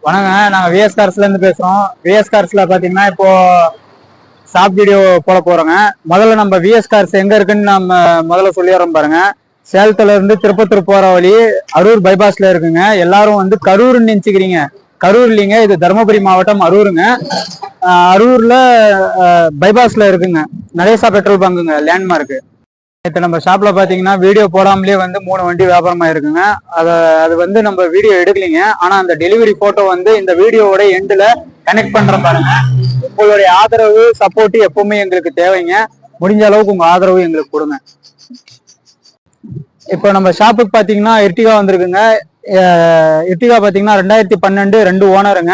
வணங்க, நாங்க விஎஸ் கார்ஸ்ல இருந்து பேசுறோம். விஎஸ் கார்ஸ்ல பாத்தீங்கன்னா இப்போ ஷாப் வீடியோ போட போறோங்க. முதல்ல நம்ம விஎஸ் கார்ஸ் எங்க இருக்குன்னு நம்ம முதல்ல சொல்லிடுறோம் பாருங்க. சேலத்துல இருந்து திருப்பத்தூர் போற வழி அரூர் பைபாஸ்ல இருக்குங்க. எல்லாரும் வந்து கரூர்னு நினைச்சுக்கிறீங்க. கரூர் இல்லைங்க, இது தருமபுரி மாவட்டம் அரூருங்க. அரூர்ல பைபாஸ்ல இருக்குங்க. நடேசா பெட்ரோல் பங்குங்க, லேண்ட்மார்க். இப்போ நம்ம ஷாப்ல பாத்தீங்கன்னா வீடியோ போடாமலே வந்து 3 வண்டி வியாபாரமா இருக்குங்க. அது வந்து நம்ம வீடியோ எடுக்கலீங்க. ஆனா அந்த டெலிவரி போட்டோ வந்து இந்த வீடியோவோட எண்ட்ல கனெக்ட் பண்ற பாருங்க. உங்களுடைய ஆதரவு சப்போர்ட் எப்பவுமே எங்களுக்கு தேவைங்க. முடிஞ்ச அளவுக்கு உங்க ஆதரவு எங்களுக்கு கொடுங்க. இப்போ நம்ம ஷாப்புக்கு பாத்தீங்கன்னா எர்டிகா வந்திருக்குங்க. எர்டிகா பாத்தீங்கன்னா 2012 2 ஓனருங்க,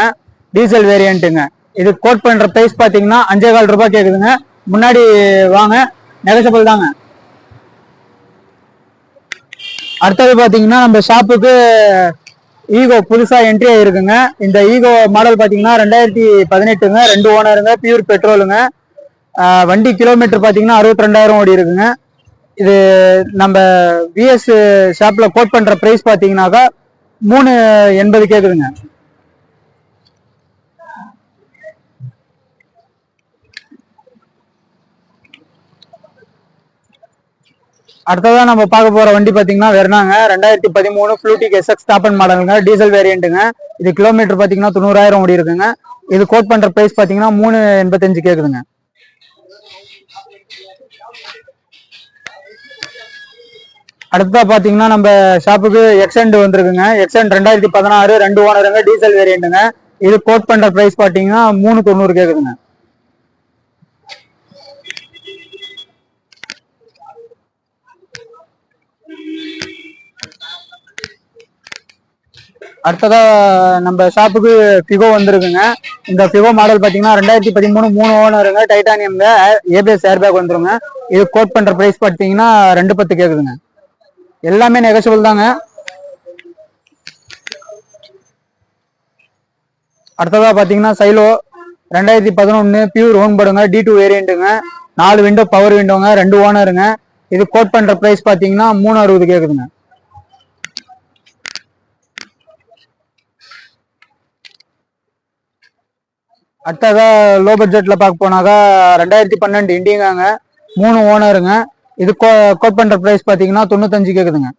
டீசல் வேரியன்ட்டுங்க. இது கோட் பண்ற பிரைஸ் பாத்தீங்கன்னா 5,4 ரூபாய் கேக்குதுங்க. முன்னாடி வாங்க, நெகசபிள் தாங்க. அடுத்தது பாத்தீங்கன்னா நம்ம ஷாப்புக்கு ஈகோ புதுசா என்ட்ரி ஆயிருக்குங்க. இந்த ஈகோ மாடல் பாத்தீங்கன்னா 2018ங்க, 2 ஓனருங்க, பியூர் பெட்ரோலுங்க. வண்டி கிலோமீட்டர் பாத்தீங்கன்னா 62,000 ஓடி இருக்குங்க. இது நம்ம விஎஸ் ஷாப்ல கோட் பண்ற பிரைஸ் பாத்தீங்கன்னாக்கா 380 கேக்குதுங்க. அடுத்ததான் நம்ம பார்க்க போற வண்டி பாத்தீங்கன்னா வெர்னாங்க, 2013 ஃப்ளூட்டிக் எஸ்எக்ஸ் டாப் அண்ட் மாடலுங்க, டீசல் வேரியன்ட்டுங்க. இது கிலோமீட்டர் பாத்தீங்கன்னா 90,000 ஓடி இருக்குங்க. இது கோட் பண்ற பிரைஸ் பாத்தீங்கன்னா 385 கேக்குதுங்க. அடுத்ததா பாத்தீங்கன்னா நம்ம ஷாப்புக்கு எக்ஸெண்ட் வந்திருக்குங்க. எக்ஸெண்ட் 2016 2 ஓனருங்க, டீசல் வேரியன்ட்டுங்க. இது கோட் பண்ற பிரைஸ் பாத்தீங்கன்னா 390 கேக்குதுங்க. அடுத்ததா நம்ம ஷாப்புக்கு பிகோ வந்திருக்குங்க. இந்த பிகோ மாடல் பாத்தீங்கன்னா 2013 3 ஓனருங்க, டைட்டானியம்ல ஏபிஎஸ் ஏர்பேக் வந்துருங்க. இது கோட் பண்ற பிரைஸ் பாத்தீங்கன்னா 210 கேக்குதுங்க. எல்லாமே நெகோஷியபிள் தாங்க. அடுத்ததா பாத்தீங்கன்னா சைலோ 2011 பியூர் ஓன் படுங்க, D2 வேரியன்ட்டுங்க. 4 window power விண்டோங்க, 2 ஓனருங்க. இது கோட் பண்ற பிரைஸ் பாத்தீங்கன்னா 360 கேக்குதுங்க. அடுத்ததா லோ பட்ஜெட்ல பார்க்க போனாக்கா 2012 இண்டிகாங்க, 3 ஓனருங்க. இது கோட் பண்ற பிரைஸ் பாத்தீங்கன்னா 95 கேக்குதுங்க.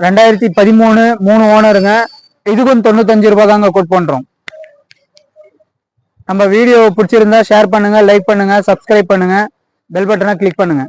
ரெண்டாயிரத்தி 13 3 ஓனருங்க. இதுக்கும் 95 ரூபாய் தாங்க கோட் பண்றோம். நம்ம வீடியோ பிடிச்சிருந்தா ஷேர் பண்ணுங்க, லைக் பண்ணுங்க, சப்ஸ்கிரைப் பண்ணுங்க, பெல் பட்டனை கிளிக் பண்ணுங்க.